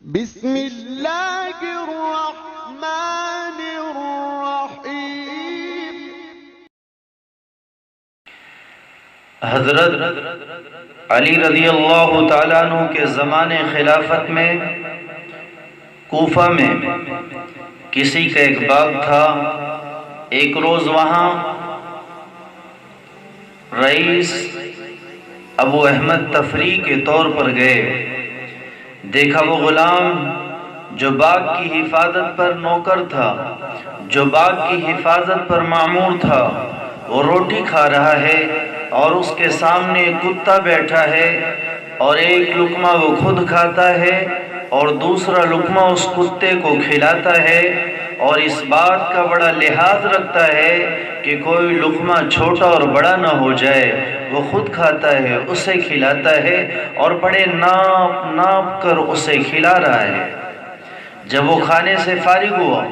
بسم اللہ الرحمن الرحیم۔ حضرت علی رضی اللہ تعالیٰ عنہ کے زمانے خلافت میں کوفہ میں کسی کا ایک باغ تھا۔ ایک روز وہاں رئیس ابو احمد تفریح کے طور پر گئے۔ دیکھا وہ غلام جو باغ کی حفاظت پر نوکر تھا، جو باغ کی حفاظت پر مامور تھا، وہ روٹی کھا رہا ہے اور اس کے سامنے ایک کتا بیٹھا ہے، اور ایک لقمہ وہ خود کھاتا ہے اور دوسرا لقمہ اس کتے کو کھلاتا ہے، اور اس بات کا بڑا لحاظ رکھتا ہے کہ کوئی لقمہ چھوٹا اور بڑا نہ ہو جائے۔ وہ خود کھاتا ہے، اسے کھلاتا ہے اور بڑے ناپ ناپ کر اسے کھلا رہا ہے۔ جب وہ کھانے سے فارغ ہوا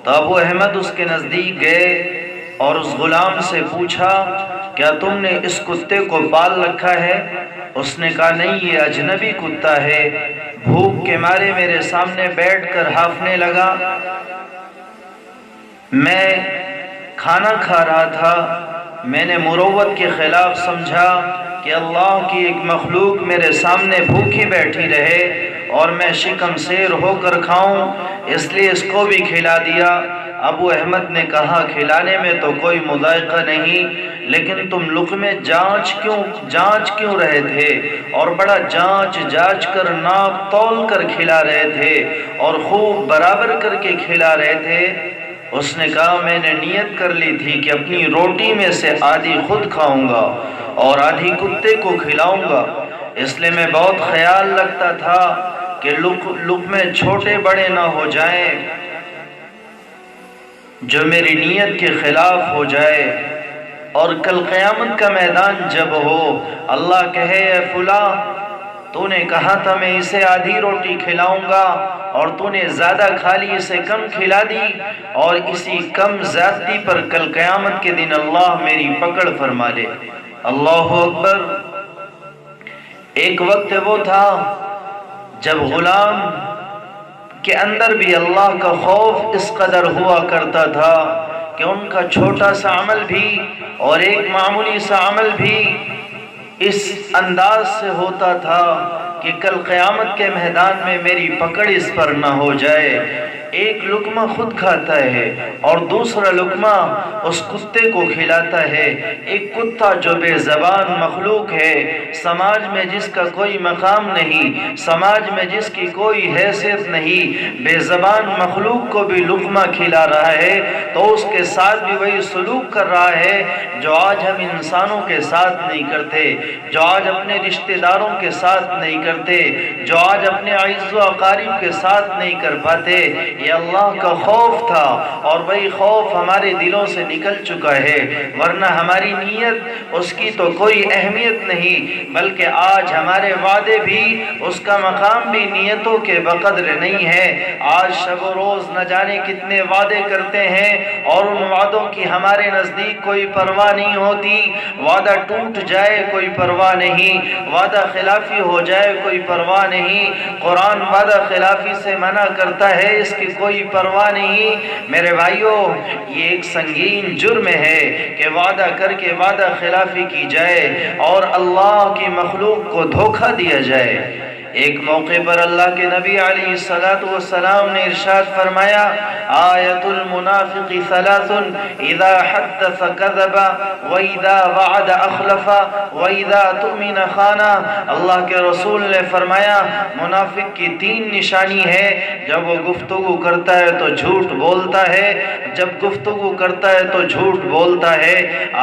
تو ابو احمد اس کے نزدیک گئے اور اس غلام سے پوچھا، کیا تم نے اس کتے کو پال رکھا ہے؟ اس نے کہا نہیں، یہ اجنبی کتا ہے، بھوک کے مارے میرے سامنے بیٹھ کر ہانفنے لگا، میں کھانا کھا رہا تھا، میں نے مروت کے خلاف سمجھا کہ اللہ کی ایک مخلوق میرے سامنے بھوکی بیٹھی رہے اور میں شکم سیر ہو کر کھاؤں، اس لیے اس کو بھی کھلا دیا۔ ابو احمد نے کہا کھلانے میں تو کوئی مذائقہ نہیں، لیکن تم لقمے جانچ کیوں رہے تھے اور بڑا جانچ کر ناپ تول کر کھلا رہے تھے اور خوب برابر کر کے کھلا رہے تھے؟ اس نے کہا میں نے نیت کر لی تھی کہ اپنی روٹی میں سے آدھی خود کھاؤں گا اور آدھی کتے کو کھلاؤں گا، اس لیے میں بہت خیال رکھتا تھا کہ لقمے چھوٹے بڑے نہ ہو جائیں جو میری نیت کے خلاف ہو جائے، اور کل قیامت کا میدان جب ہو اللہ کہے اے فلاں تو نے کہا تھا میں اسے آدھی روٹی کھلاؤں گا اور تو نے زیادہ کھا لی، اسے کم کھلا دی، اور اسی کم زیادتی پر کل قیامت کے دن اللہ میری پکڑ فرما لے۔ اللہ اکبر۔ ایک وقت وہ تھا جب غلام کے اندر بھی اللہ کا خوف اس قدر ہوا کرتا تھا کہ ان کا چھوٹا سا عمل بھی اور ایک معمولی سا عمل بھی اس انداز سے ہوتا تھا کہ کل قیامت کے میدان میں میری پکڑ اس پر نہ ہو جائے۔ ایک لقمہ خود کھاتا ہے اور دوسرا لقمہ اس کتے کو کھلاتا ہے۔ ایک کتا جو بے زبان مخلوق ہے، سماج میں جس کا کوئی مقام نہیں، سماج میں جس کی کوئی حیثیت نہیں، بے زبان مخلوق کو بھی لقمہ کھلا رہا ہے، تو اس کے ساتھ بھی وہی سلوک کر رہا ہے جو آج ہم انسانوں کے ساتھ نہیں کرتے، جو آج اپنے رشتہ داروں کے ساتھ نہیں کرتے، جو آج اپنے اعز و اقارب کے ساتھ نہیں کر پاتے۔ یہ اللہ کا خوف تھا اور وہی خوف ہمارے دلوں سے نکل چکا ہے، ورنہ ہماری نیت اس کی تو کوئی اہمیت نہیں، بلکہ آج ہمارے وعدے بھی اس کا مقام بھی نیتوں کے بقدر نہیں ہے۔ آج شب و روز نہ جانے کتنے وعدے کرتے ہیں اور ان وعدوں کی ہمارے نزدیک کوئی پرواہ نہیں ہوتی، وعدہ ٹوٹ جائے کوئی پرواہ نہیں، وعدہ خلافی ہو جائے کوئی پرواہ نہیں، قرآن وعدہ خلافی سے منع کرتا ہے، اس کی کوئی پرواہ نہیں۔ میرے بھائیوں، یہ ایک سنگین جرم ہے کہ وعدہ کر کے وعدہ خلافی کی جائے اور اللہ کی مخلوق کو دھوکہ دیا جائے۔ ایک موقع پر اللہ کے نبی علیہ السلام نے ارشاد فرمایا، آیت المنافق ثلاث اذا حدث کذب واذا وعد اخلف واذا اؤتمن خان۔ اللہ کے رسول نے فرمایا منافق کی تین نشانی ہے، جب وہ گفتگو کرتا ہے تو جھوٹ بولتا ہے، جب گفتگو کرتا ہے تو جھوٹ بولتا ہے۔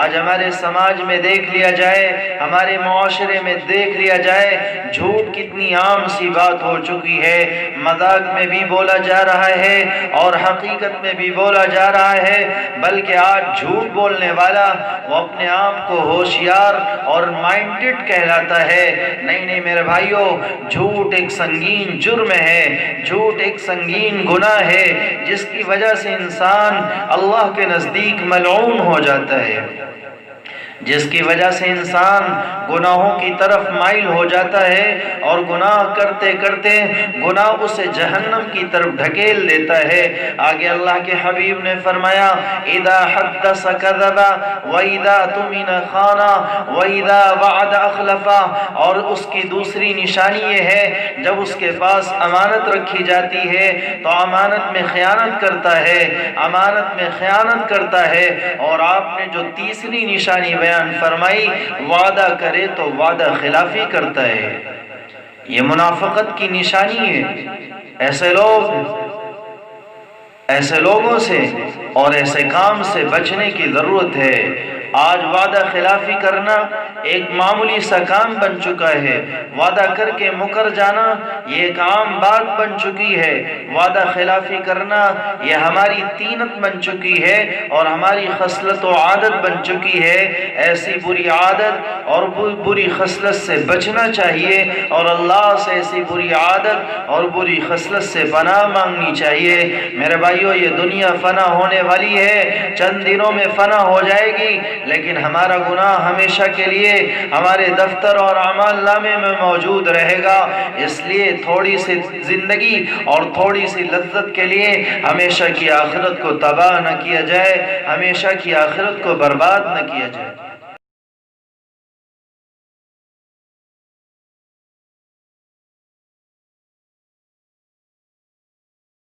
آج ہمارے سماج میں دیکھ لیا جائے، ہمارے معاشرے میں دیکھ لیا جائے، جھوٹ کتنی عام سی بات ہو چکی ہے، مذاق میں بھی بولا جا رہا ہے اور حقیقت میں بھی بولا جا رہا ہے، بلکہ آج جھوٹ بولنے والا وہ اپنے آپ کو ہوشیار اور مائنڈڈ کہلاتا ہے۔ نہیں میرے بھائیوں، جھوٹ ایک سنگین جرم ہے، جھوٹ ایک سنگین گناہ ہے جس کی وجہ سے انسان اللہ کے نزدیک ملعون ہو جاتا ہے۔ جس کی وجہ سے انسان گناہوں کی طرف مائل ہو جاتا ہے اور گناہ کرتے کرتے گناہ اسے جہنم کی طرف ڈھکیل دیتا ہے۔ آگے اللہ کے حبیب نے فرمایا اذا حدث کذب واذا تمن خان واذا وعد اخلف، اور اس کی دوسری نشانی یہ ہے جب اس کے پاس امانت رکھی جاتی ہے تو امانت میں خیانت کرتا ہے، امانت میں خیانت کرتا ہے۔ اور آپ نے جو تیسری نشانی بیان فرمائی وعدہ کرے تو وعدہ خلافی کرتا ہے، یہ منافقت کی نشانی ہے۔ ایسے لوگوں سے اور ایسے کام سے بچنے کی ضرورت ہے۔ آج وعدہ خلافی کرنا ایک معمولی سا کام بن چکا ہے، وعدہ کر کے مکر جانا یہ ایک عام بات بن چکی ہے۔ وعدہ خلافی کرنا یہ ہماری طینت بن چکی ہے اور ہماری خصلت و عادت بن چکی ہے۔ ایسی بری عادت اور بری خصلت سے بچنا چاہیے اور اللہ سے ایسی بری عادت اور بری خصلت سے پناہ مانگنی چاہیے۔ میرے بھائیو، یہ دنیا فنا ہونے والی ہے، چند دنوں میں فنا ہو جائے گی، لیکن ہمارا گناہ ہمیشہ کے لیے ہمارے دفتر اور اعمال نامے میں موجود رہے گا۔ اس لیے تھوڑی سی زندگی اور تھوڑی سی لذت کے لیے ہمیشہ کی آخرت کو تباہ نہ کیا جائے، ہمیشہ کی آخرت کو برباد نہ کیا جائے۔